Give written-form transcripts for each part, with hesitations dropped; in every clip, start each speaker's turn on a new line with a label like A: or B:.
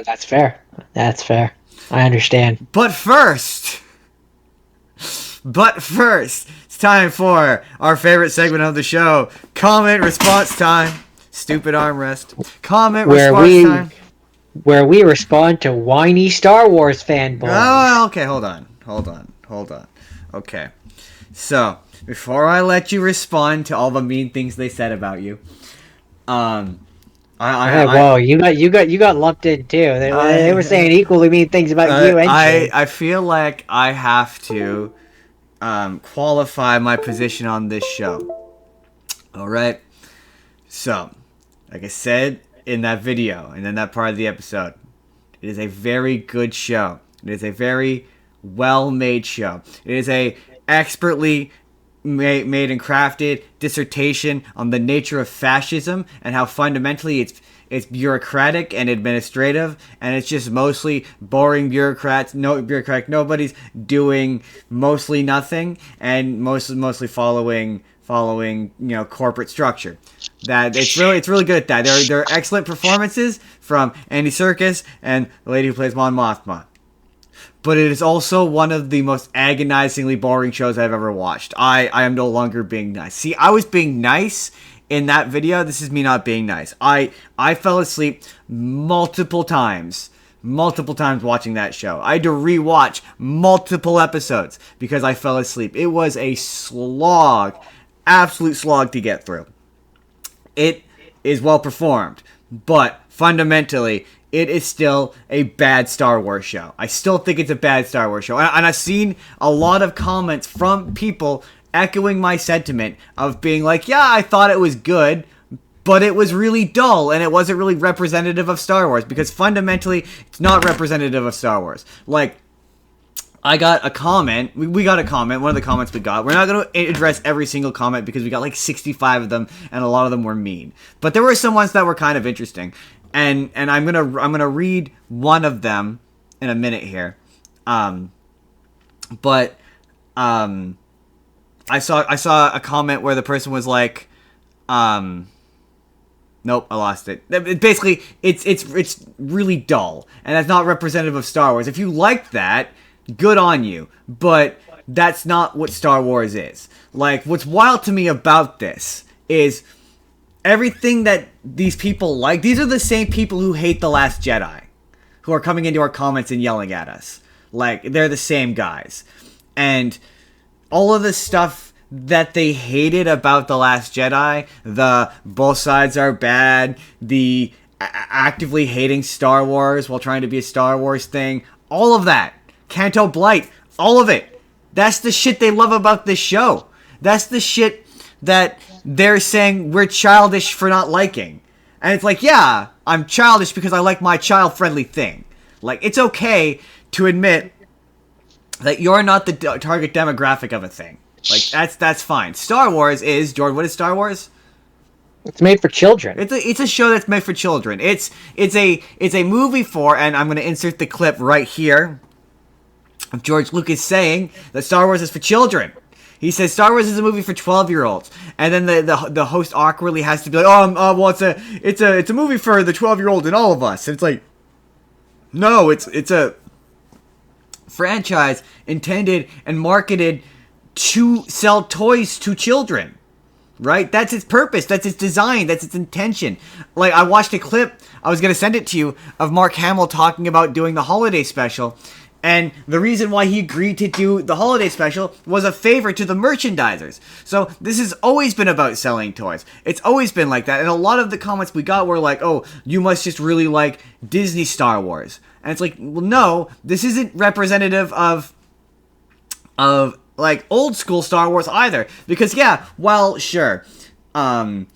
A: That's fair. That's fair. I understand.
B: But first, it's time for our favorite segment of the show: comment response time. Stupid armrest. Comment
A: Where
B: response
A: we
B: time.
A: where we respond to whiny Star Wars fanboys.
B: Oh, okay, hold on. Okay, so before I let you respond to all the mean things they said about you, um,
A: Hey, whoa, you got lumped in too. They were saying equally mean things about you and Shane.
B: I feel like I have to qualify my position on this show. All right, so like I said in that video and in that part of the episode, it is a very good show. It is a very well-made show. It is a expertly made and crafted dissertation on the nature of fascism and how fundamentally it's bureaucratic and administrative, and it's just mostly boring bureaucrats. No bureaucratic. Nobody's doing mostly nothing, and mostly following corporate structure. That it's really good at that. There are excellent performances from Andy Serkis and the lady who plays Mon Mothma. But it is also one of the most agonizingly boring shows I've ever watched. I am no longer being nice. See, I was being nice in that video. This is me not being nice. I fell asleep multiple times watching that show. I had to rewatch multiple episodes because I fell asleep. It was a slog, absolute slog to get through. It is well performed, but fundamentally, it is still a bad Star Wars show. I still think it's a bad Star Wars show. And I've seen a lot of comments from people echoing my sentiment of being like, yeah, I thought it was good, but it was really dull and it wasn't really representative of Star Wars, because fundamentally, it's not representative of Star Wars. Like, I got a comment. We got a comment. One of the comments we got. We're not going to address every single comment because we got like 65 of them, and a lot of them were mean. But there were some ones that were kind of interesting, and I'm gonna read one of them in a minute here. I saw a comment where the person was like, nope, I lost it. Basically, it's really dull, and that's not representative of Star Wars. If you like that, good on you, but that's not what Star Wars is. Like, what's wild to me about this is everything that these people like. These are the same people who hate The Last Jedi, who are coming into our comments and yelling at us. Like, they're the same guys. And all of the stuff that they hated about The Last Jedi, the both sides are bad, the actively hating Star Wars while trying to be a Star Wars thing, all of that, Canto Blight, all of it. That's the shit they love about this show. That's the shit that they're saying we're childish for not liking. And it's like, yeah, I'm childish because I like my child-friendly thing. Like, it's okay to admit that you're not the target demographic of a thing. Like, that's fine. Star Wars is, Jordan, what is Star Wars?
A: It's made for children.
B: It's a show that's made for children. It's a movie for, and I'm going to insert the clip right here of George Lucas saying that Star Wars is for children. He says Star Wars is a movie for 12-year-olds, and then the host awkwardly has to be like, well, it's a movie for the 12-year-old in all of us. And it's like, no, it's a franchise intended and marketed to sell toys to children. Right? That's its purpose. That's its design. That's its intention. Like, I watched a clip, I was going to send it to you, of Mark Hamill talking about doing the holiday special. And the reason why he agreed to do the holiday special was a favor to the merchandisers. So this has always been about selling toys. It's always been like that. And a lot of the comments we got were like, oh, you must just really like Disney Star Wars. And it's like, well, no, this isn't representative of like old school Star Wars either. Because yeah, well, sure. The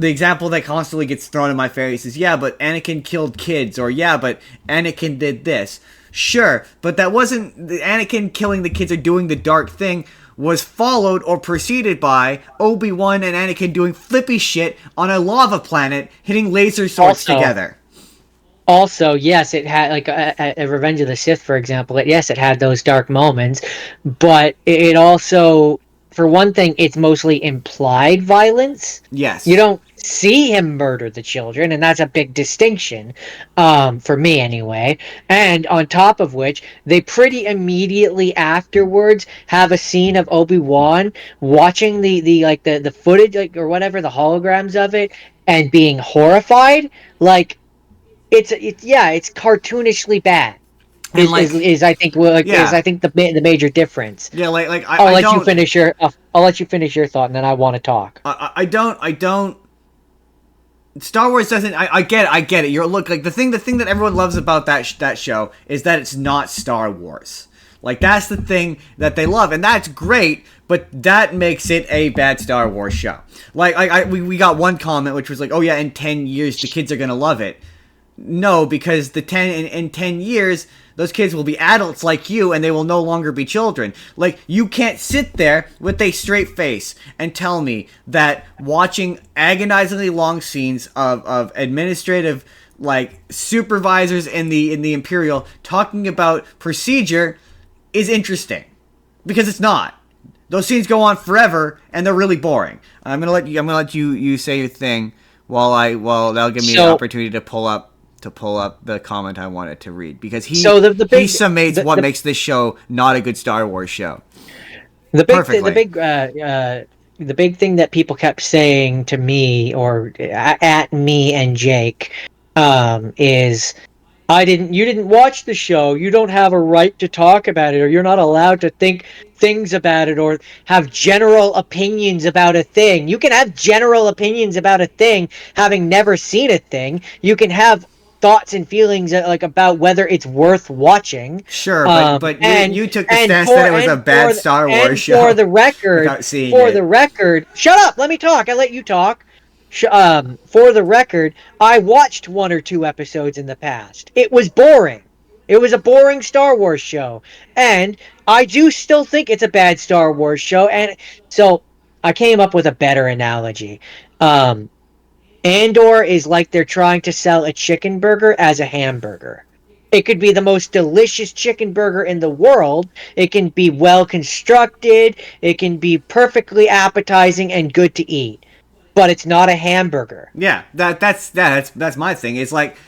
B: example that constantly gets thrown in my face is, yeah, but Anakin killed kids, or yeah, but Anakin did this. Sure, but that wasn't... Anakin killing the kids or doing the dark thing was followed or preceded by Obi-Wan and Anakin doing flippy shit on a lava planet, hitting laser swords together.
A: Also, yes, it had, like, a Revenge of the Sith, for example. Yes, it had those dark moments, but it also for one thing, it's mostly implied violence.
B: Yes.
A: You don't see him murder the children, and that's a big distinction, for me anyway. And on top of which, they pretty immediately afterwards have a scene of Obi-Wan watching the footage, like, or whatever, the holograms of it, and being horrified. Like, it's cartoonishly bad.
B: And like,
A: I think, well, like, is
B: yeah,
A: I think the major difference.
B: yeah, like
A: I'll
B: I
A: let you
B: don't,
A: finish your I'll let you finish your thought, and then I want to talk.
B: I don't. Star Wars doesn't. I get it. You're look like the thing that everyone loves about that show is that it's not Star Wars. Like, that's the thing that they love, and that's great. But that makes it a bad Star Wars show. Like, we got one comment which was like, oh yeah, in 10 years the kids are gonna love it. No, because in 10 years, those kids will be adults like you, and they will no longer be children. Like, you can't sit there with a straight face and tell me that watching agonizingly long scenes of administrative, like, supervisors in the Imperial talking about procedure is interesting. Because it's not. Those scenes go on forever, and they're really boring. I'm gonna let you say your thing while that'll give me an opportunity to pull up the comment I wanted to read, because he summates what makes this show not a good Star Wars show.
A: The big thing that people kept saying to me, or at me and Jake, is, you didn't watch the show. You don't have a right to talk about it, or you're not allowed to think things about it, or have general opinions about a thing. You can have general opinions about a thing having never seen a thing. You can have thoughts and feelings, like, about whether it's worth watching.
B: Sure, but you took the stance that it was a bad Star Wars show.
A: For the record, shut up. Let me talk. I let you talk. For the record, I watched 1 or 2 episodes in the past. It was boring. It was a boring Star Wars show, and I do still think it's a bad Star Wars show. And so I came up with a better analogy. Andor is like they're trying to sell a chicken burger as a hamburger. It could be the most delicious chicken burger in the world. It can be well constructed. It can be perfectly appetizing and good to eat. But it's not a hamburger.
B: Yeah, that's my thing. It's like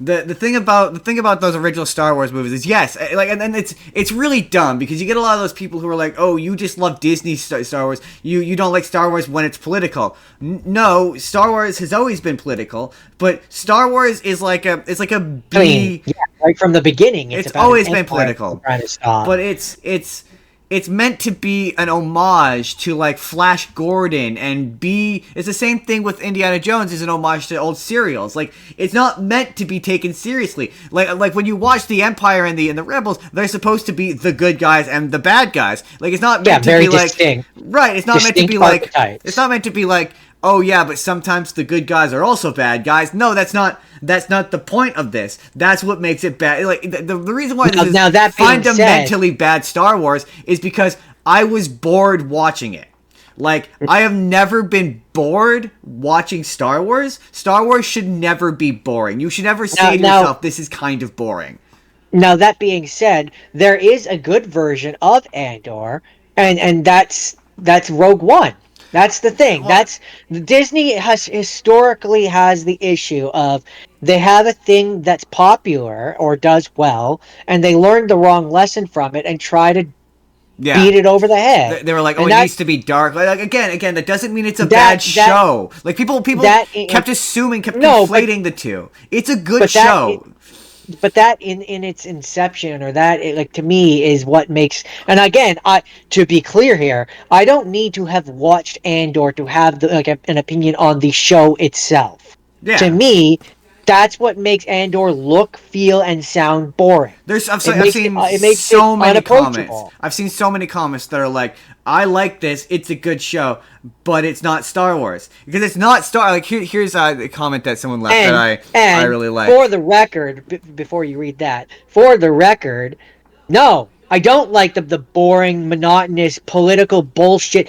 B: the thing about those original Star Wars movies is, yes, like, and it's really dumb, because you get a lot of those people who are like, oh, you just love Disney Star Wars. You don't like Star Wars when it's political. No, Star Wars has always been political, but Star Wars is like a
A: right from the beginning.
B: It's always been political. But it's meant to be an homage to, like, Flash Gordon, and it's the same thing with Indiana Jones, is an homage to old serials. Like, it's not meant to be taken seriously. Like when you watch the Empire and the Rebels, they're supposed to be the good guys and the bad guys. Like, it's not meant to be
A: distinct.
B: Like, right, it's not meant to be archetypes. Like, it's not meant to be like, oh yeah, but sometimes the good guys are also bad guys. No, that's not the point of this. That's what makes it bad. Like, the reason why this is fundamentally bad Star Wars is because I was bored watching it. Like, I have never been bored watching Star Wars. Star Wars should never be boring. You should never say to yourself, this is kind of boring.
A: Now, that being said, there is a good version of Andor, and that's Rogue One. That's the thing. Disney historically has the issue of, they have a thing that's popular or does well, and they learned the wrong lesson from it and try to beat it over the head.
B: They were like, it needs to be dark. Like, again, that doesn't mean it's a bad show. Like, people kept conflating the two. It's a good show.
A: But that in its inception, or that, like, to me, is what makes. And again, to be clear here, I don't need to have watched Andor to have an opinion on the show itself. Yeah. To me, that's what makes Andor look, feel, and sound boring.
B: I've seen so many comments. I've seen so many comments that are like, I like this, it's a good show, but it's not Star Wars. Because it's not Like, here's a comment that someone left that I really like.
A: For the record, before you read that, for the record, no, I don't like the boring, monotonous, political bullshit.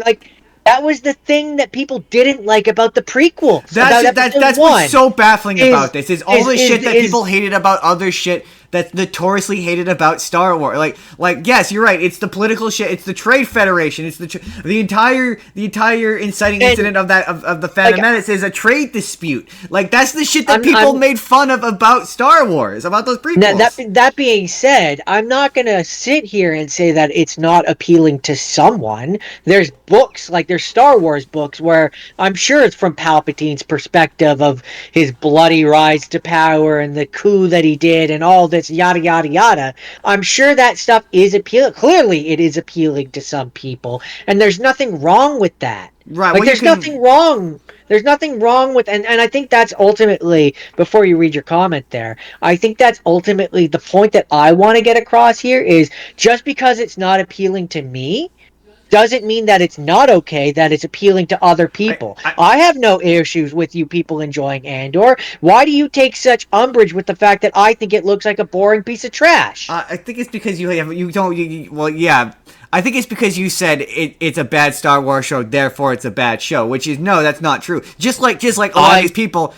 A: Like, that was the thing that people didn't like about the prequels.
B: That's what's so baffling about this. Is all the shit that people hated about other shit that's notoriously hated about Star Wars. Like yes, you're right. It's the political shit. It's the Trade Federation. It's the entire inciting incident of the Phantom Menace is a trade dispute. Like that's the shit that people made fun of about Star Wars, about those prequels.
A: That being said, I'm not gonna sit here and say that it's not appealing to someone. There's books, like there's Star Wars books, where I'm sure it's from Palpatine's perspective of his bloody rise to power and the coup that he did and all this yada yada yada. I'm sure that stuff is appealing. Clearly, it is appealing to some people, and there's nothing wrong with that.
B: Right.
A: Like, there's nothing wrong. There's nothing wrong with, and I think that's ultimately, before you read your comment there, I think that's ultimately the point that I want to get across here is just because it's not appealing to me, doesn't mean that it's not okay that it's appealing to other people. I have no issues with you people enjoying Andor. Why do you take such umbrage with the fact that I think it looks like a boring piece of trash?
B: I think it's because well, yeah. I think it's because you said it's a bad Star Wars show, therefore it's a bad show, which is, no, that's not true. Just like a lot of these people,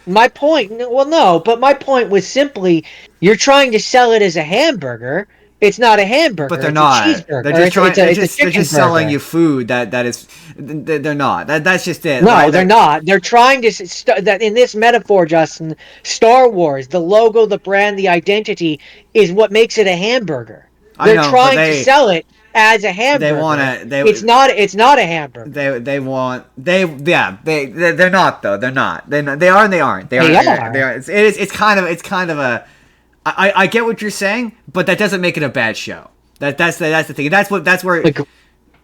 A: my point, well, no, but my point was simply, you're trying to sell it as a hamburger. It's not a hamburger.
B: But they're not. They're just selling
A: burger.
B: You food that is. They're not. That's just it.
A: No, right? They're not. They're trying to that in this metaphor, Justin. Star Wars, the logo, the brand, the identity is what makes it a hamburger. They're trying to sell it as a hamburger.
B: They want to.
A: It's not a hamburger.
B: They're not though. They're not. They are and they aren't. They are. It's kind of a. I get what you're saying, but that doesn't make it a bad show. That's the thing. That's where.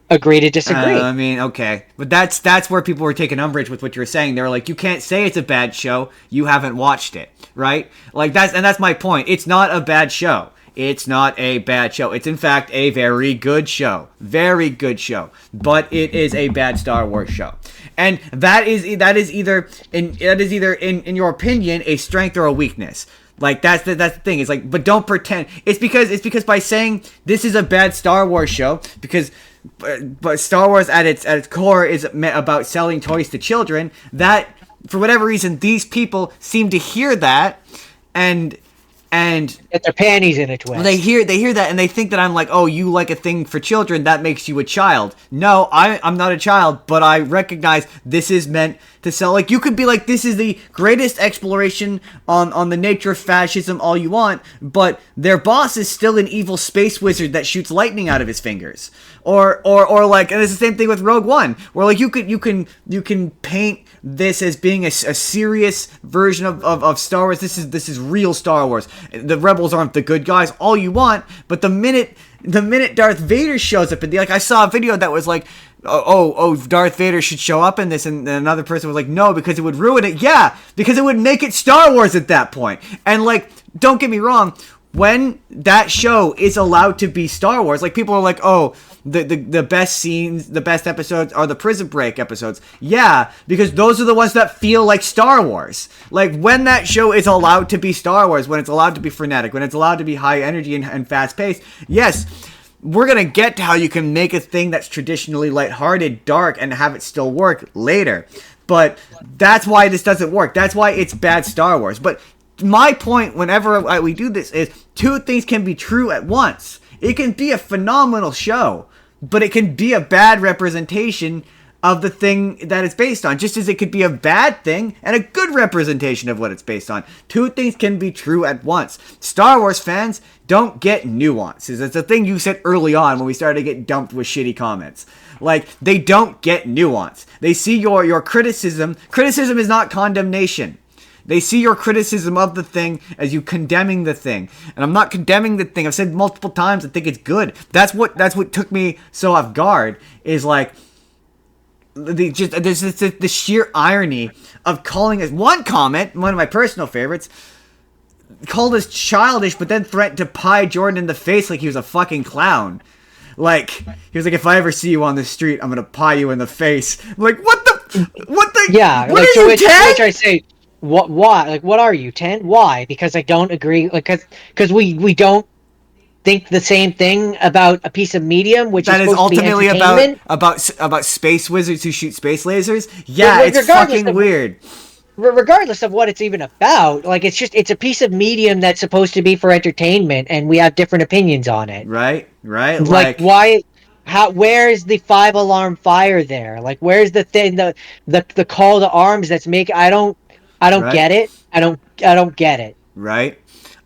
A: Agree to disagree.
B: I mean, okay, but that's where people were taking umbrage with what you were saying. They were like, you can't say it's a bad show. You haven't watched it, right? Like that's my point. It's not a bad show. It's not a bad show. It's in fact a very good show. Very good show. But it is a bad Star Wars show. And that is either in your opinion a strength or a weakness. Like that's the thing. It's like, but don't pretend. It's because by saying this is a bad Star Wars show, because but Star Wars at its core is about selling toys to children, that for whatever reason these people seem to hear that and
A: get their panties in a twist.
B: They hear that and they think that I'm like, oh, you like a thing for children, that makes you a child. No, I'm not a child, but I recognize this is meant to sell. Like, you could be like, this is the greatest exploration on the nature of fascism all you want, but their boss is still an evil space wizard that shoots lightning out of his fingers. Or like, and it's the same thing with Rogue One, where like you can paint this as being a serious version of Star Wars. This is real Star Wars. The rebels aren't the good guys, all you want, but the minute Darth Vader shows up like, I saw a video that was like, oh, Darth Vader should show up in this, and another person was like, no, because it would ruin it. Yeah, because it would make it Star Wars at that point. And like, don't get me wrong, when that show is allowed to be Star Wars, like, people are like, oh, the best scenes, the best episodes are the Prison Break episodes. Yeah, because those are the ones that feel like Star Wars. Like, when that show is allowed to be Star Wars, when it's allowed to be frenetic, when it's allowed to be high energy and fast paced, yes, we're gonna get to how you can make a thing that's traditionally lighthearted, dark, and have it still work later. But that's why this doesn't work. That's why it's bad Star Wars. But my point whenever we do this is two things can be true at once. It can be a phenomenal show, but it can be a bad representation of the thing that it's based on, just as it could be a bad thing and a good representation of what it's based on. Two things can be true at once. Star Wars fans don't get nuances. It's a thing you said early on when we started to get dumped with shitty comments. Like, they don't get nuance. They see your criticism. Criticism is not condemnation. They see your criticism of the thing as you condemning the thing. And I'm not condemning the thing. I've said multiple times I think it's good. That's what took me so off guard, is like there's the sheer irony of calling it one comment, one of my personal favorites, called us childish, but then threatened to pie Jordan in the face like he was a fucking clown. Like, he was like, if I ever see you on the street, I'm gonna pie you in the face. I'm like, what the
A: yeah,
B: what
A: like,
B: are
A: so
B: you,
A: which
B: 10?
A: I say, why? Like, what are you, 10? Why? Because I don't agree. Like, because we don't think the same thing about a piece of medium, which
B: that
A: is
B: is
A: ultimately
B: about space wizards who shoot space lasers. Yeah, it's fucking weird.
A: regardless of what it's even about, like it's a piece of medium that's supposed to be for entertainment, and we have different opinions on it.
B: Right? Right?
A: Like
B: Like,
A: why? How? Where's the 5 alarm fire there? Like where's the thing the call to arms that's make? I don't
B: right?
A: get it. I don't get it.
B: Right?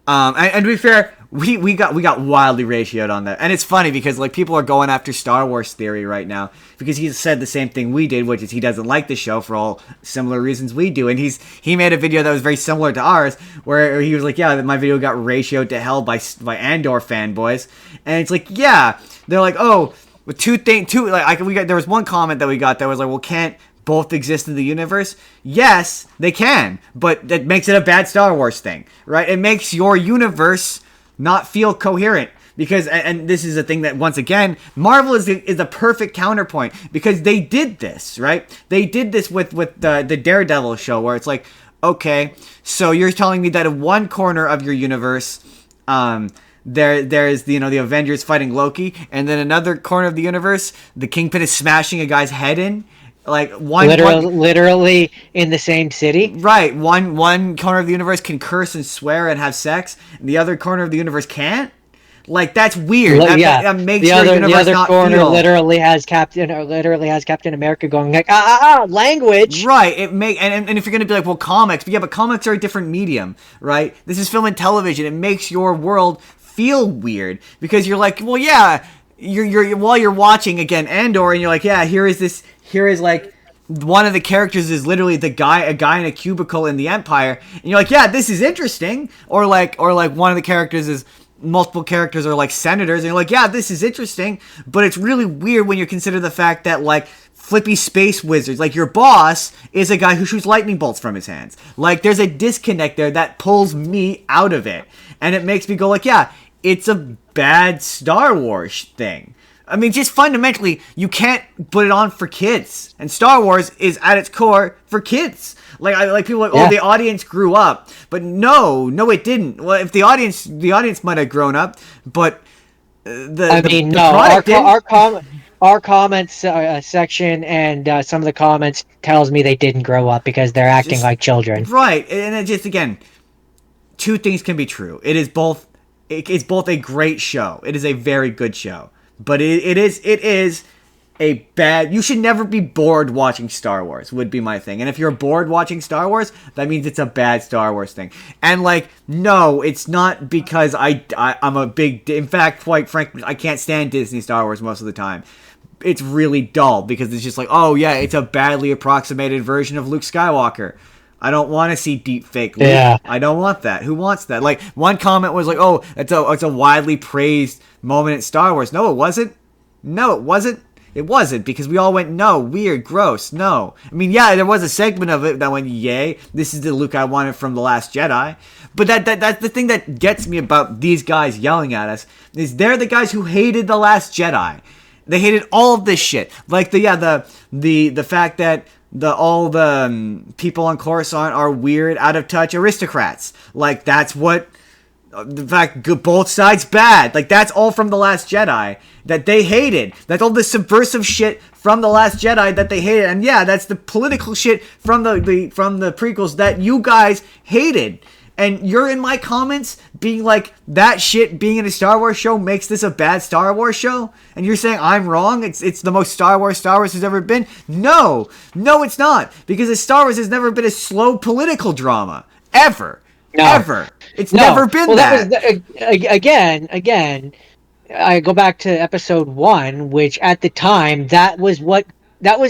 B: And to be fair, we got wildly ratioed on that, and it's funny because like people are going after Star Wars theory right now because he said the same thing we did, which is he doesn't like the show for all similar reasons we do, and he made a video that was very similar to ours where he was like, yeah, my video got ratioed to hell by Andor fanboys, and it's like, yeah, they're like, oh, two like there was one comment that we got that was like, well, can't both exist in the universe? Yes, they can, but that makes it a bad Star Wars thing, right? It makes your universe not feel coherent because, and this is a thing that once again, Marvel is a perfect counterpoint because they did this, right? They did this with the Daredevil show where it's like, okay, so you're telling me that in one corner of your universe, there's the Avengers fighting Loki, and then another corner of the universe, the Kingpin is smashing a guy's head in. Like
A: Literally in the same city.
B: right? One corner of the universe can curse and swear and have sex, and the other corner of the universe can't. Like that's weird. That makes your universe
A: the other
B: not
A: corner
B: feel
A: literally has Captain America going like language.
B: right. It and if you're gonna be like, well, comics, but comics are a different medium, right? This is film and television. It makes your world feel weird because you're like, well, yeah, you're while you're watching again Andor, and you're like, yeah, here is like one of the characters is literally a guy in a cubicle in the Empire, and you're like, yeah, this is interesting, or like one of the characters is multiple characters are like senators, and you're like, yeah, this is interesting, but it's really weird when you consider the fact that like flippy space wizards, like your boss is a guy who shoots lightning bolts from his hands. Like there's a disconnect there that pulls me out of it, and it makes me go like, yeah, it's a bad Star Wars thing. I mean, just fundamentally, you can't put it on for kids, and Star Wars is at its core for kids. Like people are like, oh, the audience grew up, but no, it didn't. Well, if the audience might have grown up, but
A: our comments section and some of the comments tells me they didn't grow up because they're acting like children.
B: Right, and it just again, two things can be true. It's both a great show. It is a very good show. But it is a bad... You should never be bored watching Star Wars, would be my thing. And if you're bored watching Star Wars, that means it's a bad Star Wars thing. And, like, no, it's not because I'm a big... In fact, quite frankly, I can't stand Disney Star Wars most of the time. It's really dull because it's just like, oh, yeah, it's a badly approximated version of Luke Skywalker. I don't want to see deep fake Luke.
A: Yeah.
B: I don't want that. Who wants that? Like, one comment was like, oh, it's a widely praised moment in Star Wars. No, it wasn't. No, it wasn't. It wasn't, because we all went, no, weird, gross, no. I mean, yeah, there was a segment of it that went, yay, this is the Luke I wanted from The Last Jedi. But that's the thing that gets me about these guys yelling at us, is they're the guys who hated The Last Jedi. They hated all of this shit. Like, the fact that all the people on Coruscant are weird, out of touch aristocrats. Like, that's what... The fact both sides bad. Like, that's all from The Last Jedi that they hated. That's all the subversive shit from The Last Jedi that they hated. And yeah, that's the political shit from the prequels that you guys hated. And you're in my comments being like, that shit being in a Star Wars show makes this a bad Star Wars show? And you're saying I'm wrong? It's the most Star Wars has ever been? No, it's not. Because a Star Wars has never been a slow political drama. Ever. No. Ever. It's never been that.
A: Again, I go back to episode 1, which at the time, that was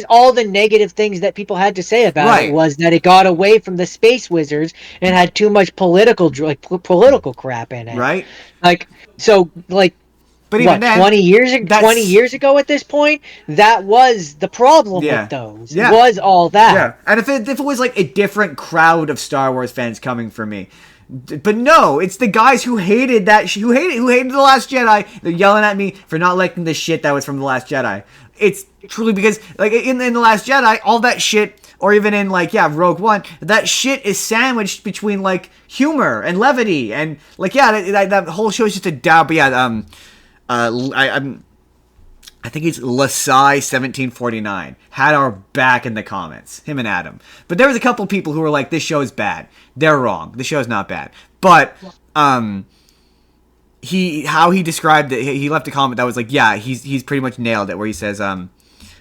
A: all the negative things that people had to say about it, was that it got away from the space wizards and had too much political crap in it.
B: Right.
A: Like, so, like, but even then, 20 years ago at this point, that was the problem with those. Yeah. Was all that.
B: Yeah. And if it was like a different crowd of Star Wars fans coming for me. But no, it's the guys who hated who hated The Last Jedi. They're yelling at me for not liking the shit that was from The Last Jedi. It's truly because, like, in The Last Jedi, all that shit, or even in, like, Rogue One, that shit is sandwiched between, like, humor and levity. And, like, that whole show is just a doubt. But yeah, I think he's Lasai1749, had our back in the comments. Him and Adam. But there was a couple people who were like, this show is bad. They're wrong. The show's not bad. But, how he described it, he left a comment that was like, yeah, he's pretty much nailed it, where he says, and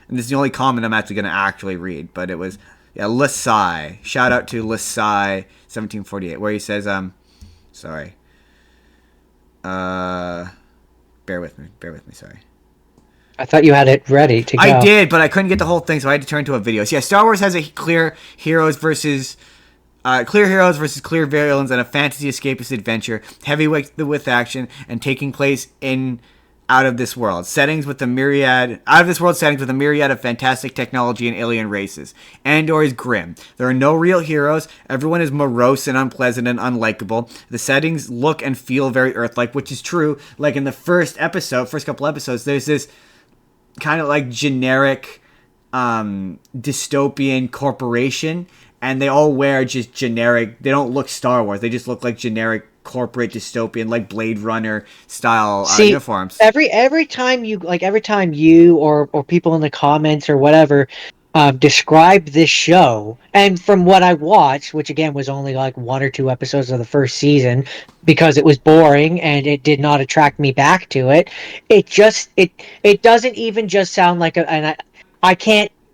B: this is the only comment I'm actually going to actually read, but it was, yeah, Lasai. Shout out to Lasai1748, where he says, sorry. Bear with me, sorry.
A: I thought you had it ready to go.
B: I did, but I couldn't get the whole thing, so I had to turn to a video. So yeah, Star Wars has a clear heroes versus clear villains, and a fantasy escapist adventure, heavyweight with action, and taking place in out of this world settings with a myriad of fantastic technology and alien races. Andor is grim. There are no real heroes. Everyone is morose and unpleasant and unlikable. The settings look and feel very Earth-like, which is true. Like in the first couple episodes, there's this kind of like generic dystopian corporation, and they all wear just generic, they don't look Star Wars, they just look like generic corporate dystopian, like Blade Runner style uniforms.
A: Every time you or people in the comments or whatever describe this show, and from what I watched, which again was only like 1 or 2 episodes of the first season, because it was boring and it did not attract me back to it, it doesn't even just sound like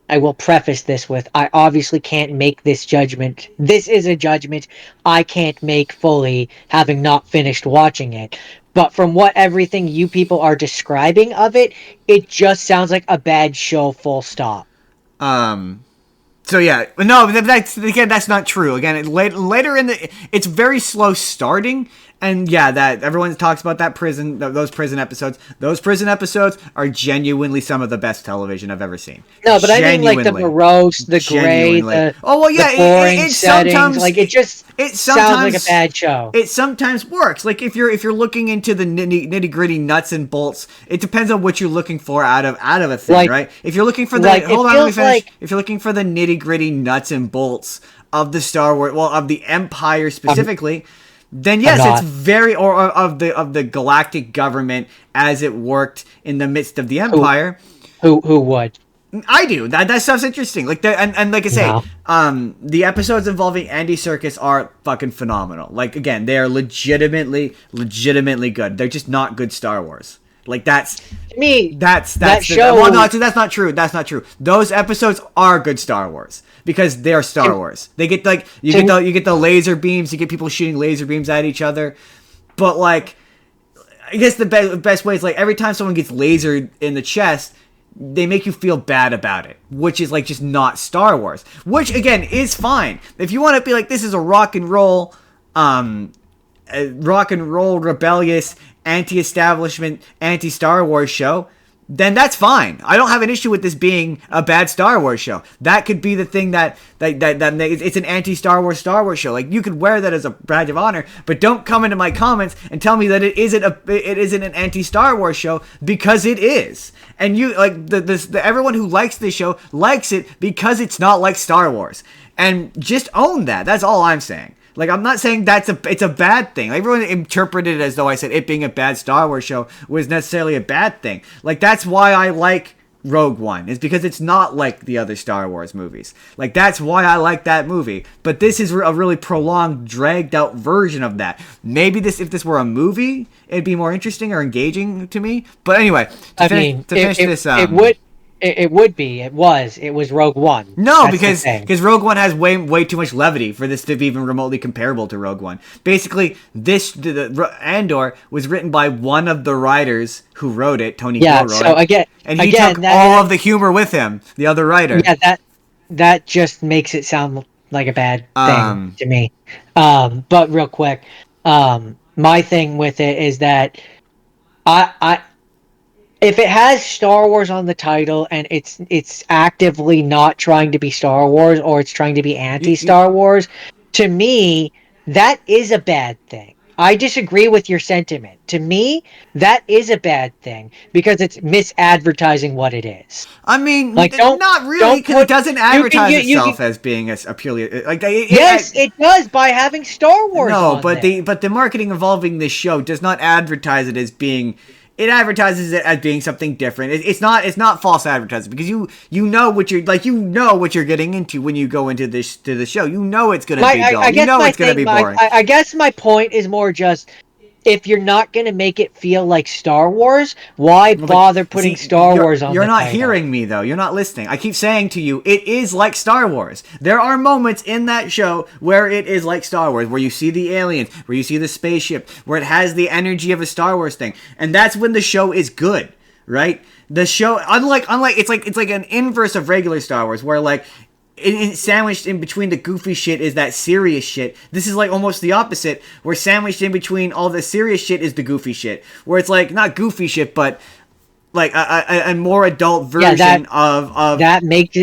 A: I will preface this with, I obviously can't make this judgment. This is a judgment I can't make fully, having not finished watching it. But from what everything you people are describing of it, it just sounds like a bad show, full stop.
B: So yeah, no, that's not true. Again, later in it's very slow starting, and yeah, that everyone talks about those prison episodes. Those prison episodes are genuinely some of the best television I've ever seen.
A: No, but I mean like the morose, the gray, the boring settings. Like it sounds like a bad show.
B: It sometimes works. Like if you're looking into the nitty gritty nuts and bolts, it depends on what you're looking for out of a thing, right? If you're looking for the if you're looking for the nitty gritty nuts and bolts of the Star Wars, of the Empire specifically. Then yes, it's very or of the galactic government as it worked in the midst of the Empire.
A: Who would?
B: I do. That stuff's interesting. Like and like I say, the episodes involving Andy Serkis are fucking phenomenal. Like again, they are legitimately good. They're just not good Star Wars. Like that's
A: me.
B: That's well, no, actually, that's not true. That's not true. Those episodes are good Star Wars because they are Star Wars. They get like you get the laser beams. You get people shooting laser beams at each other. But like, I guess the best way is like every time someone gets lasered in the chest, they make you feel bad about it, which is like just not Star Wars. Which again is fine if you want to be like, this is a rock and roll rebellious, anti-establishment, anti-Star Wars show, then that's fine. I don't have an issue with this being a bad Star Wars show. That could be the thing that it's an anti-Star Wars show. Like you could wear that as a badge of honor, but don't come into my comments and tell me that it isn't an anti-Star Wars show, because it is. And you like everyone who likes this show likes it because it's not like Star Wars. And just own that. That's all I'm saying. Like, I'm not saying it's a bad thing. Like, everyone interpreted it as though I said it being a bad Star Wars show was necessarily a bad thing. Like, that's why I like Rogue One, is because it's not like the other Star Wars movies. Like, that's why I like that movie. But this is a really prolonged, dragged out version of that. Maybe if this were a movie, it'd be more interesting or engaging to me. But anyway,
A: It was Rogue One.
B: No, because Rogue One has way too much levity for this to be even remotely comparable to Rogue One. Basically, Andor was written by one of the writers who wrote it, Tony Gilroy.
A: So
B: and he took all of the humor with him, the other writer.
A: Yeah, that just makes it sound like a bad thing to me. But real quick, my thing with it is that if it has Star Wars on the title and it's actively not trying to be Star Wars, or it's trying to be anti-Star Wars, to me, that is a bad thing. I disagree with your sentiment. To me, that is a bad thing because it's misadvertising what it is.
B: I mean, like, not really, because it doesn't advertise itself as being a purely like.
A: It does by having Star Wars.
B: No, but the marketing involving this show does not advertise it as being it advertises it as being something different. It's not false advertising, because you know what you're getting into when you go into the show. You know it's gonna be dull. You know it's gonna be boring.
A: I guess my point is more just, if you're not going to make it feel like Star Wars, why bother putting Star Wars on the title?
B: You're not hearing me, though. You're not listening. I keep saying to you, it is like Star Wars. There are moments in that show where it is like Star Wars, where you see the aliens, where you see the spaceship, where it has the energy of a Star Wars thing. And that's when the show is good, right? The show, unlike it's like an inverse of regular Star Wars, where like sandwiched in between the goofy shit is that serious shit. This is like almost the opposite, where sandwiched in between all the serious shit is the goofy shit, where it's like not goofy shit, but like a more adult version of
A: that makes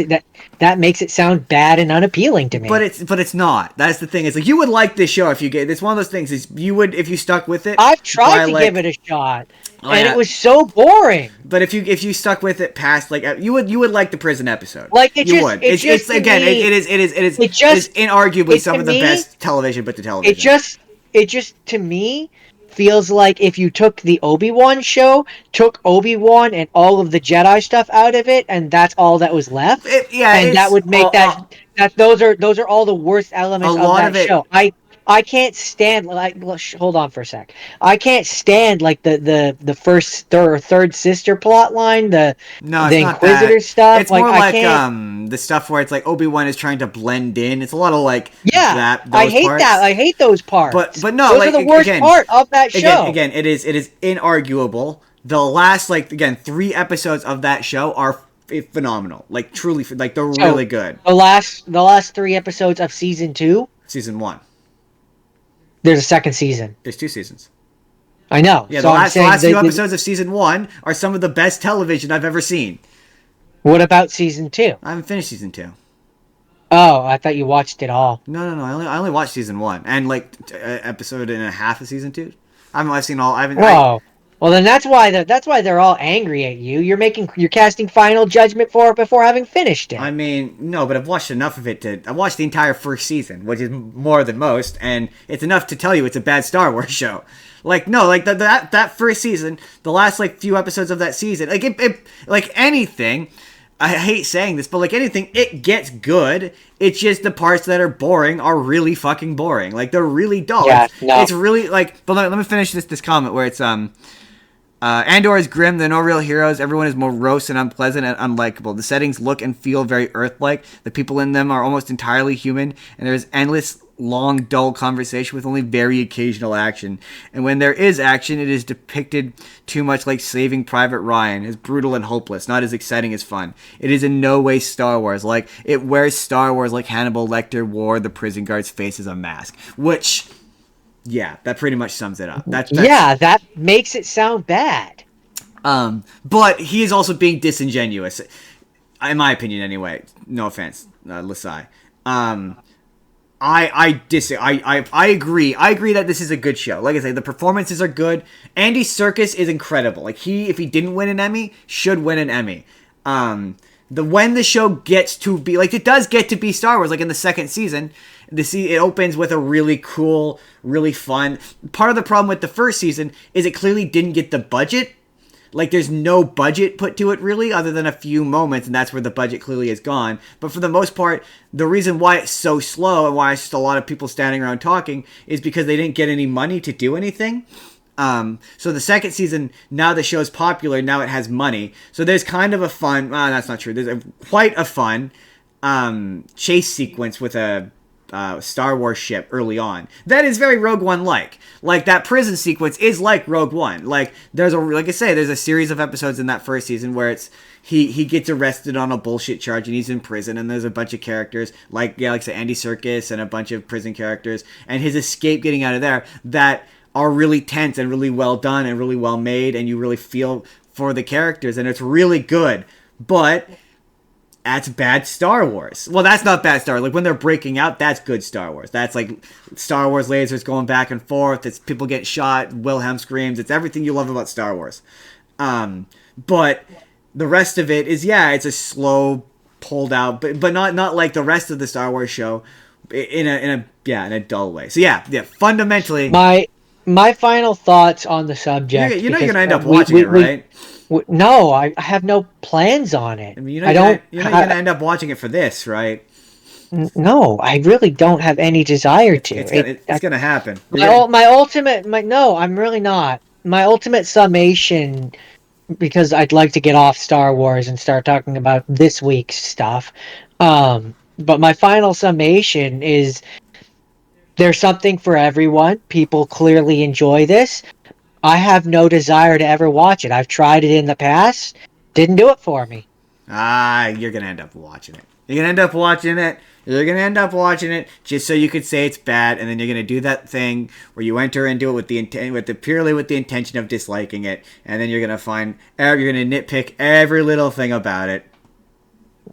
A: it sound bad and unappealing to me.
B: But it's not. That's the thing. It's like, you would like this show if you get. It's one of those things. Is you would, if you stuck with it.
A: I've tried to give it a shot. And it was so boring.
B: But if you stuck with it past, like, you would like the prison episode.
A: Like, it
B: you would. It's inarguably some of the best television put to television.
A: It just to me feels like if you took the Obi-Wan show, took Obi-Wan and all of the Jedi stuff out of it, and that's all that was left. That would make those are all the worst elements of that show. I can't stand, like, hold on for a sec. I can't stand like the first third sister plot line, the Inquisitor stuff.
B: It's more like the stuff where it's like Obi-Wan is trying to blend in. It's a lot of like
A: I hate parts. I hate those parts.
B: But no,
A: those are the worst part of that show.
B: Again, it is inarguable. The last 3 episodes of that show are phenomenal. Like, truly, like, they're really good.
A: The last 3 episodes of season 2,
B: season 1.
A: There's a second season.
B: There's 2 seasons.
A: I know.
B: Yeah, so the last few episodes of season 1 are some of the best television I've ever seen.
A: What about season 2?
B: I haven't finished season 2.
A: Oh, I thought you watched it all.
B: No. I only watched season 1 and like episode and a half of season 2. I've seen all.
A: Well, then that's why they're all angry at you. You're casting final judgment for it before having finished it.
B: I mean, no, but I've watched enough of it I watched the entire first season, which is more than most, and it's enough to tell you it's a bad Star Wars show. Like, no, like that first season, the last like few episodes of that season, like it like anything. I hate saying this, but like anything, it gets good. It's just the parts that are boring are really fucking boring. Like, they're really dull.
A: Yeah,
B: it's really like. But let me finish this comment where it's Andor is grim. There are no real heroes. Everyone is morose and unpleasant and unlikable. The settings look and feel very Earth-like. The people in them are almost entirely human, and there is endless, long, dull conversation with only very occasional action. And when there is action, it is depicted too much like Saving Private Ryan, as brutal and hopeless, not as exciting as fun. It is in no way Star Wars. Like, it wears Star Wars like Hannibal Lecter wore the prison guard's face as a mask, which... yeah, that pretty much sums it up.
A: That makes it sound bad.
B: But he is also being disingenuous, in my opinion, anyway. No offense, Lasai. I agree. I agree that this is a good show. Like I say, the performances are good. Andy Serkis is incredible. Like, if he didn't win an Emmy, should win an Emmy. When the show gets to be, like, it does get to be Star Wars, like in the second season, it opens with a really cool, really fun. Part of the problem with the first season is it clearly didn't get the budget. Like, there's no budget put to it, really, other than a few moments, and that's where the budget clearly is gone. But for the most part, the reason why it's so slow and why it's just a lot of people standing around talking is because they didn't get any money to do anything. So the second season, now the show's popular, now it has money. So there's kind of a fun, that's not true, there's quite a fun chase sequence with a Star Wars ship early on. That is very Rogue One-like. Like, that prison sequence is like Rogue One. Like, there's a series of episodes in that first season where it's he gets arrested on a bullshit charge and he's in prison, and there's a bunch of characters like say Andy Serkis and a bunch of prison characters, and his escape getting out of there that are really tense and really well done and really well made, and you really feel for the characters, and it's really good. But that's bad Star Wars. Well, that's not bad Star Wars. Like, when they're breaking out, that's good Star Wars. That's like Star Wars lasers going back and forth. It's people getting shot, Wilhelm screams. It's everything you love about Star Wars. But the rest of it is, it's a slow, pulled out, but not like the rest of the Star Wars show in a dull way. So yeah, fundamentally,
A: my final thoughts on the subject,
B: You're not
A: because
B: gonna end up watching it, right?
A: no, I have no plans on it.
B: I mean,
A: I don't.
B: you're not gonna end up watching it for this, right?
A: No, I really don't have any desire to.
B: It's gonna happen. You're
A: My
B: gonna.
A: my ultimate my no, I'm really not. My ultimate summation, because I'd like to get off Star Wars and start talking about this week's stuff. But my final summation is there's something for everyone. People clearly enjoy this. I have no desire to ever watch it. I've tried it in the past. Didn't do it for me.
B: You're gonna end up watching it. You're gonna end up watching it. You're gonna end up watching it just so you could say it's bad, and then you're gonna do that thing where you enter into it with the intent, purely with the intention of disliking it, and then you're gonna you're gonna nitpick every little thing about it.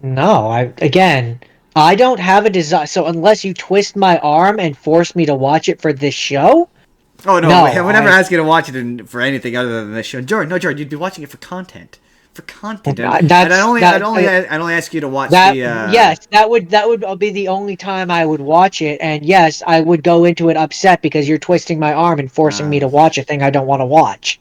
A: No, I don't have a desire. So unless you twist my arm and force me to watch it for this show,
B: Oh no,
A: no,
B: I would never ask you to watch it for anything other than this show, Jordan. No, Jordan, you'd be watching it for content. For content, and I'd only ask you to watch
A: that
B: the.
A: yes, that would be the only time I would watch it, and yes, I would go into it upset because you're twisting my arm and forcing me to watch a thing I don't want to watch.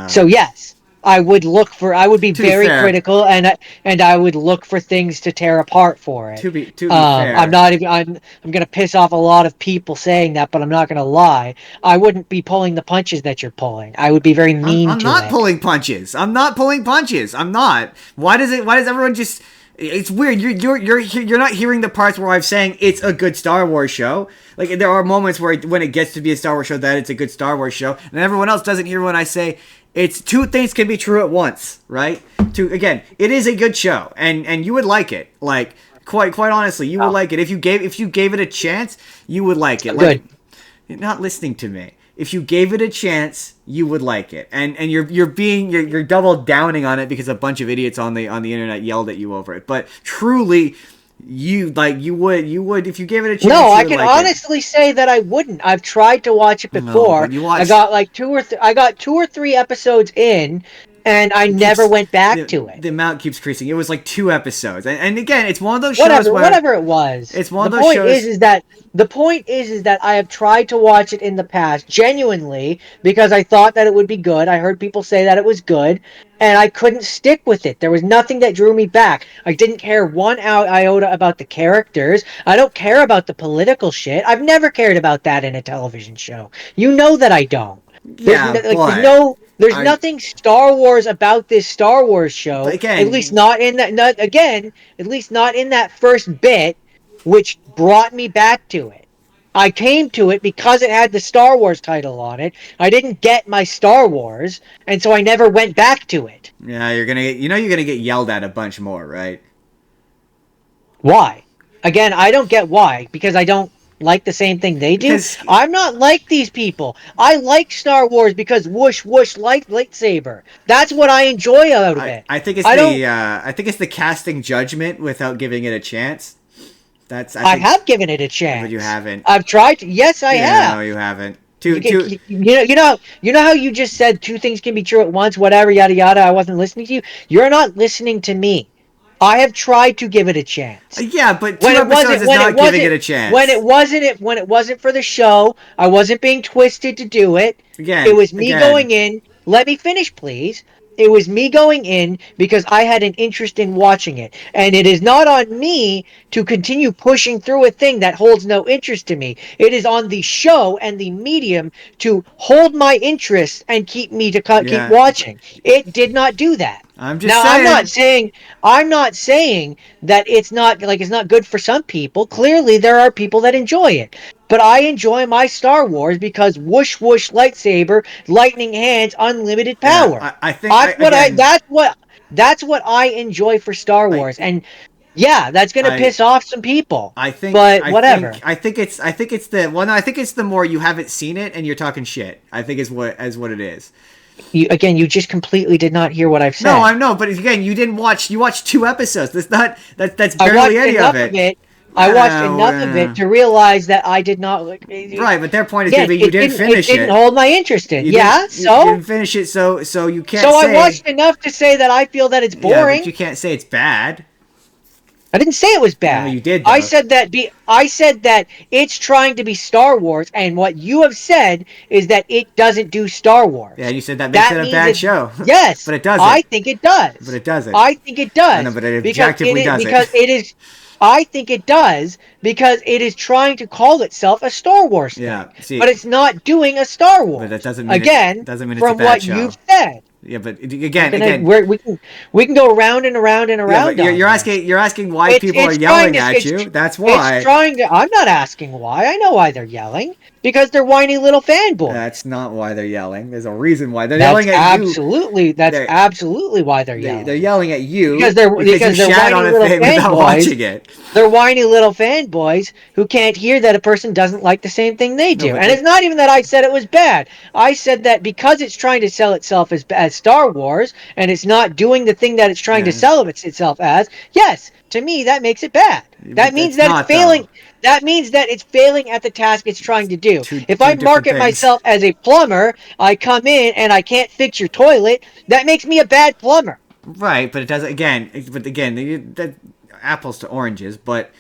A: So yes, I would be
B: To be
A: very
B: fair,
A: critical, and I would look for things to tear apart for it.
B: to be fair,
A: I'm gonna piss off a lot of people saying that, but I'm not gonna lie. I wouldn't be pulling the punches that you're pulling. I would be very mean
B: I'm
A: to
B: not
A: it.
B: pulling punches. I'm not pulling punches. I'm not. Why does everyone just? It's weird. You're not hearing the parts where I'm saying it's a good Star Wars show. Like there are moments where when it gets to be a Star Wars show that it's a good Star Wars show, and everyone else doesn't hear when I say it's two things can be true at once, right? Again, it is a good show, and you would like it. Like quite honestly, you would like it if you gave it a chance. You would like it. Like,
A: Good.
B: you're not listening to me. If you gave it a chance, you would like it. And you're double downing on it because a bunch of idiots on the internet yelled at you over it. But truly, you would if you gave it a chance.
A: No, I
B: you would
A: can
B: like
A: honestly say that I wouldn't. I've tried to watch it before.
B: but you watched-
A: I got like I got 2 or 3 episodes in, and I never went back to it.
B: The amount keeps increasing. It was like 2 episodes, and again, it's one of those shows
A: Whatever it was.
B: It's one of
A: the
B: those
A: point
B: shows.
A: The point is that I have tried to watch it in the past genuinely because I thought that it would be good. I heard people say that it was good, and I couldn't stick with it. There was nothing that drew me back. I didn't care one iota about the characters. I don't care about the political shit. I've never cared about that in a television show. You know that I don't.
B: Yeah,
A: There's nothing Star Wars about this Star Wars show.
B: But again,
A: at least not in that. At least not in that first bit, which brought me back to it. I came to it because it had the Star Wars title on it. I didn't get my Star Wars, and so I never went back to it.
B: Yeah, you're gonna get yelled at a bunch more, right?
A: Why? Again, I don't get why, because I don't like the same thing they do.
B: Because
A: I'm not like these people. I like Star Wars because whoosh whoosh lightsaber. That's what I enjoy out of it.
B: I think it's the casting judgment without giving it a chance. I
A: have given it a chance.
B: But you haven't.
A: I've tried to. Yes, I have.
B: No, you haven't.
A: You know how you just said 2 things can be true at once, whatever, yada yada. I wasn't listening to you. You're not listening to me. I have tried to give it a chance.
B: Yeah, but 2 episodes is not giving it a chance.
A: When it wasn't for the show, I wasn't being twisted to do it. It was me going in. Let me finish, please. It was me going in because I had an interest in watching it. And it is not on me to continue pushing through a thing that holds no interest to me. It is on the show and the medium to hold my interest and keep me to keep watching. It did not do that.
B: I'm just saying.
A: I'm not saying that it's not good for some people. Clearly there are people that enjoy it. But I enjoy my Star Wars because whoosh whoosh lightsaber, lightning hands, unlimited power. That's what I enjoy for Star Wars. And yeah, that's gonna piss off some people. But whatever.
B: I think it's the more you haven't seen it and you're talking shit. I think is what it is.
A: You just completely did not hear what I've said.
B: No, I know, but again, you didn't watch. You watched 2 episodes. That's barely any of it.
A: I watched enough of it to realize that I did not.
B: Right, but their point is that you didn't finish it.
A: It didn't hold my interest in.
B: You didn't finish it, so you can't.
A: So I watched enough to say that I feel that it's boring.
B: Yeah, but you can't say it's bad.
A: I didn't say it was bad.
B: No, you did,
A: I
B: though.
A: said that it's trying to be Star Wars, and what you have said is that it doesn't do Star
B: Yeah,
A: Wars.
B: you said that makes
A: That
B: it a
A: means
B: bad
A: it.
B: show.
A: Yes,
B: But it doesn't.
A: I think it
B: But
A: does.
B: it doesn't.
A: I think it
B: I know,
A: does
B: but it
A: because
B: objectively doesn't.
A: it is. I think it does because it is trying to call itself a Star Wars
B: Yeah,
A: thing, but
B: see,
A: it's not doing a Star
B: but that
A: Wars.
B: doesn't mean
A: Again,
B: it's a
A: from
B: bad
A: what
B: show.
A: you've said.
B: Yeah, but
A: We're
B: again,
A: gonna
B: again,
A: we can go around and around and
B: yeah, but
A: around on this.
B: you're asking why
A: It's
B: people are
A: it's trying
B: yelling
A: to
B: at you. That's
A: it's
B: why.
A: trying to. I'm not asking why. I know why they're yelling because they're whiny little
B: That's
A: fanboys.
B: not why they're yelling. There's a reason why they're
A: That's
B: yelling at you.
A: absolutely
B: They're
A: why they're
B: they're
A: yelling
B: yelling at you because you
A: because they're
B: shat
A: whiny
B: on a
A: little
B: thing without
A: fanboys.
B: watching it.
A: They're whiny little fanboys who can't hear that a person doesn't like the same thing they
B: No,
A: do.
B: but
A: And it's not even that I said it was bad. I said that because it's trying to sell itself as Star Wars and it's not doing the thing that it's trying to
B: yeah,
A: sell itself as, yes, to me that makes it bad. That
B: but
A: means
B: it's
A: that it's
B: not though.
A: failing. That means that it's failing at the task it's trying to do. If
B: Two
A: I
B: different
A: market
B: things.
A: myself as a plumber, I come in and I can't fix your toilet, that makes me a bad plumber.
B: Right, but it doesn't. Again, but again, that apples to oranges. But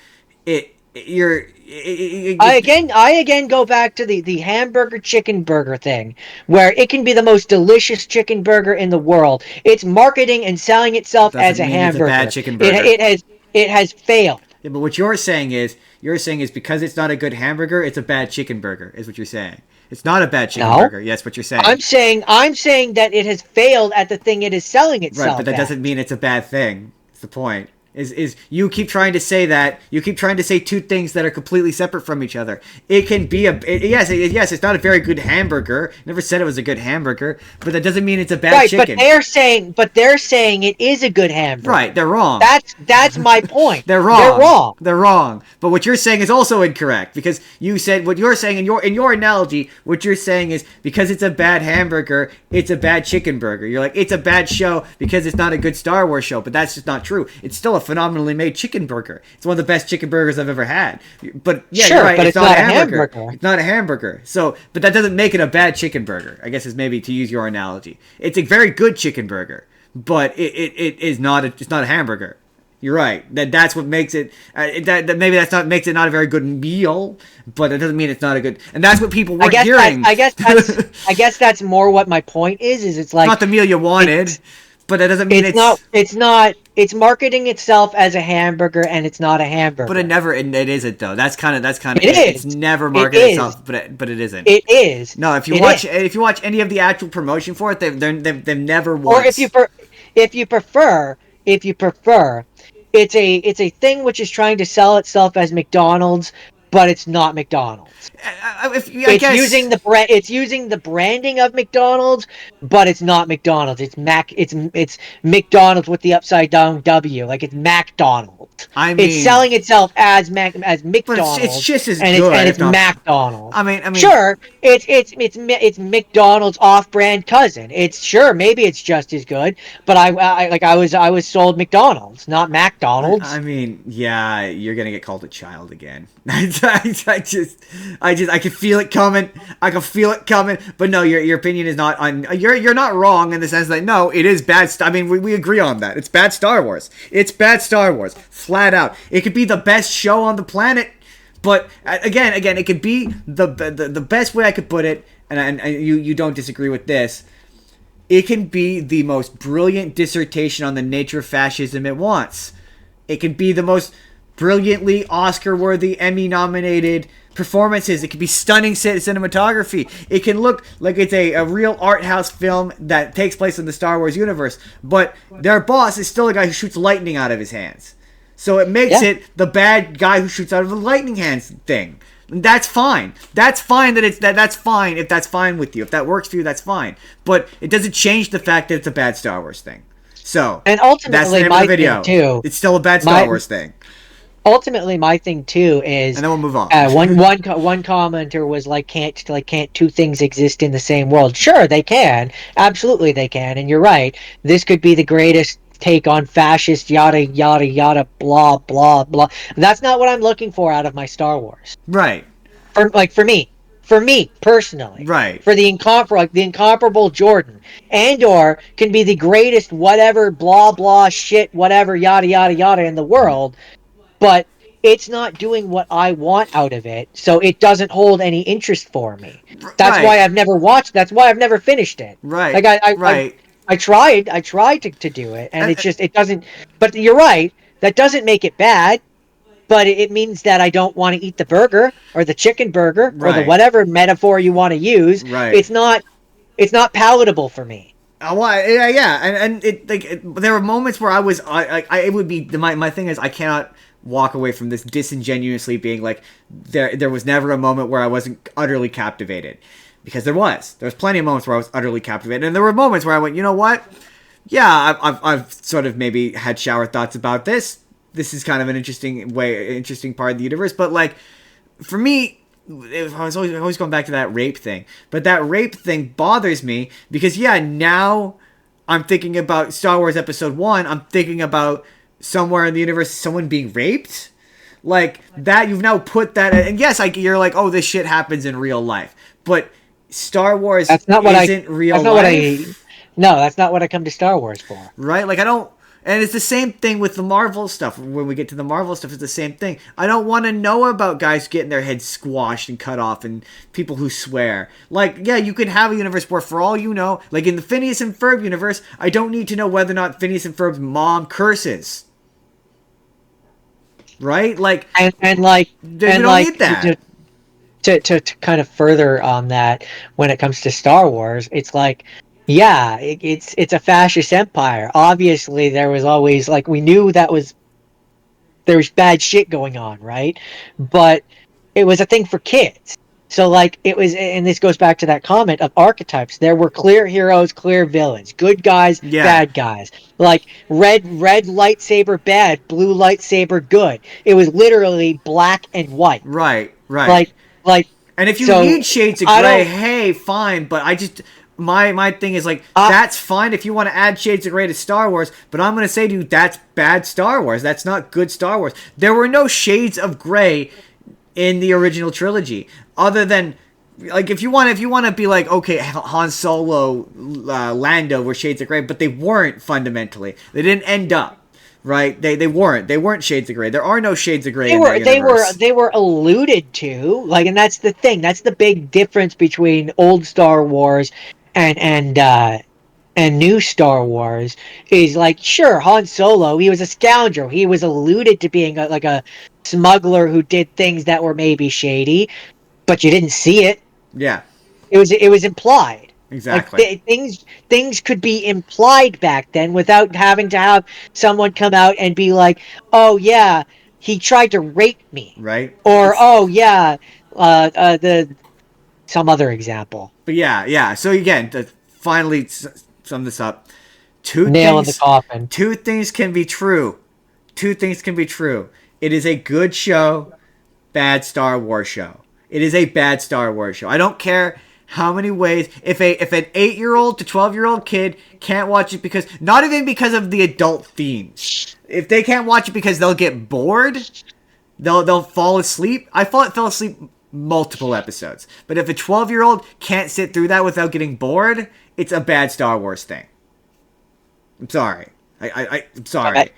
B: you're.
A: I again go back to the hamburger chicken burger thing, where it can be the most delicious chicken burger in the world. It's marketing and selling itself as
B: doesn't
A: a
B: mean it's a bad
A: hamburger.
B: chicken burger.
A: It has failed.
B: Yeah, but what you're saying is because it's not a good hamburger, it's a bad chicken burger. Is what you're saying. It's not a bad chicken
A: No,
B: burger. Yes, what you're saying.
A: I'm saying that it has failed at the thing it is selling
B: Right, but
A: itself
B: that
A: as.
B: doesn't mean it's a bad thing. That's the point. Is you keep trying to say that you keep trying to say two things that are completely separate from each other. It can be yes, it's not a very good hamburger. Never said it was a good hamburger, but that doesn't mean it's a bad
A: Right,
B: chicken.
A: but they're saying it is a good hamburger.
B: Right, they're wrong.
A: That's my point.
B: They're wrong.
A: They're wrong.
B: They're wrong. But what you're saying is also incorrect because you said what you're saying in your analogy. What you're saying is because it's a bad hamburger, it's a bad chicken burger. You're like it's a bad show because it's not a good Star Wars show. But that's just not true. It's still a phenomenally made chicken burger. It's one of the best chicken burgers I've ever had. But yeah,
A: Sure,
B: you're right.
A: but
B: It's not a hamburger.
A: hamburger.
B: It's not a hamburger. So, but that doesn't make it a bad chicken burger. I guess is maybe to use your analogy. It's a very good chicken burger, but it is not. It's not a hamburger. You're right. That's what makes it. That maybe that's not makes it not a very good meal, but it doesn't mean it's not a good. And that's what people weren't hearing.
A: I guess that's more what my point is. Is it's like
B: not the meal you wanted, but that doesn't mean
A: it's marketing itself as a hamburger and it's not a hamburger.
B: But it isn't though. That's kind of
A: It
B: it's
A: is.
B: never marketed
A: It
B: itself,
A: is.
B: but it isn't.
A: It is.
B: No, if you watch any of the actual promotion for it, they've never once.
A: Or if you prefer, it's a thing which is trying to sell itself as McDonald's, but it's not McDonald's. It's using the branding of McDonald's, but it's not McDonald's. It's McDonald's with the upside down W, like it's McDonald's.
B: I mean,
A: it's selling itself as McDonald's,
B: but it's just as
A: and
B: good.
A: It's McDonald's.
B: I mean,
A: sure, it's McDonald's off-brand cousin. It's sure maybe it's just as good, but I was sold McDonald's, not McDonald's.
B: I mean, yeah, you're gonna get called a child again. I can feel it coming. I can feel it coming. But no, your opinion is not on. You're not wrong in the sense that no, it is bad. I mean, we agree on that. It's bad Star Wars. It's bad Star Wars, flat out. It could be the best show on the planet, but again, it could be the best way I could put it. And you don't disagree with this. It can be the most brilliant dissertation on the nature of fascism it wants. It can be the most brilliantly Oscar-worthy, Emmy-nominated performances. It can be stunning cinematography. It can look like it's a real art house film that takes place in the Star Wars universe. But their boss is still a guy who shoots lightning out of his hands. So it makes it the bad guy who shoots out of the lightning hands thing. And that's fine. That's fine that's fine if that's fine with you. If that works for you, that's fine. But it doesn't change the fact that it's a bad Star Wars thing. So,
A: and ultimately,
B: that's the name of the video.
A: Too,
B: it's still a bad Star Wars thing.
A: Ultimately, my thing too is,
B: and then we'll move on.
A: One commenter was like, "Can't two things exist in the same world?" Sure, they can. Absolutely, they can. And you're right. This could be the greatest take on fascist yada yada yada blah blah blah. That's not what I'm looking for out of my Star Wars.
B: Right.
A: For me personally,
B: right?
A: For the incomparable Jordan, Andor can be the greatest whatever blah blah shit whatever yada yada yada in the world, but it's not doing what I want out of it, so it doesn't hold any interest for me. That's why
B: Right.
A: I've never watched. That's why I've never finished it. Like
B: Right. Right.
A: I tried to do it, and
B: And,
A: it doesn't. But you're right. That doesn't make it bad, but it means that I don't want to eat the burger or the chicken burger or the
B: right.
A: whatever metaphor you want to use.
B: Right.
A: It's not palatable for me.
B: Well, yeah, and there were moments where I was, it would be my thing is I cannot walk away from this disingenuously being like there was never a moment where I wasn't utterly captivated, because there was plenty of moments where I was utterly captivated, and there were moments where I went, you know what, yeah, I've sort of maybe had shower thoughts about this. This is kind of an interesting part of the universe, but like for me, I was always going back to that rape thing. But that rape thing bothers me because, yeah, now I'm thinking about Star Wars Episode 1. I'm thinking about somewhere in the universe someone being raped. Like, that, you've now put that... And yes, you're like, oh, this shit happens in real life. But Star Wars isn't real life.
A: No, that's not what I come to Star Wars for.
B: Right? Like, I don't... And it's the same thing with the Marvel stuff. When we get to the Marvel stuff, it's the same thing. I don't want to know about guys getting their heads squashed and cut off and people who swear. Like, yeah, you can have a universe where, for all you know, like in the Phineas and Ferb universe, I don't need to know whether or not Phineas and Ferb's mom curses. Right? Like,
A: And like,
B: we don't need that.
A: To kind of further on that, when it comes to Star Wars, it's like, yeah, it's a fascist empire. Obviously, there was always, like, we knew there was bad shit going on, right? But it was a thing for kids. So, like, it was, and this goes back to that comment of archetypes. There were clear heroes, clear villains, good guys,
B: Yeah.
A: bad guys. Like, red lightsaber bad, blue lightsaber good. It was literally black and white.
B: Right.
A: Like,
B: and if you
A: so
B: need shades of gray, hey, fine. But I just... My thing is, like, that's fine if you want to add shades of gray to Star Wars, but I'm going to say to you, that's bad Star Wars. That's not good Star Wars. There were no shades of gray in the original trilogy, other than, like, if you want to be like, okay, Han Solo, Lando were shades of gray, but they weren't fundamentally. They didn't end up. Right? They weren't shades of gray. There are no shades of gray in that universe.
A: They were alluded to, like, and that's the thing. That's the big difference between old Star Wars and new Star Wars, is like, sure, Han Solo, he was a scoundrel. He was alluded to being like a smuggler who did things that were maybe shady, but you didn't see it.
B: Yeah.
A: It was implied.
B: Exactly.
A: Like, things could be implied back then without having to have someone come out and be like, "Oh yeah, he tried to rape me,"
B: right?
A: Or "Oh yeah, some other example."
B: But yeah. So again, to finally sum this up,
A: Nail in the coffin.
B: Two things can be true. It is a good show, bad Star Wars show. It is a bad Star Wars show. I don't care how many ways. If an 8-year-old to 12-year-old kid can't watch it not even because of the adult themes. If they can't watch it because they'll get bored, they'll fall asleep. I fell asleep multiple episodes. But if a 12-year-old can't sit through that without getting bored, it's a bad Star Wars thing. I'm sorry. I'm sorry.
A: Okay.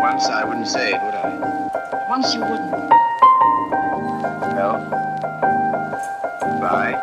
C: Once I wouldn't say it, would I?
D: Once you wouldn't.
C: Well, goodbye.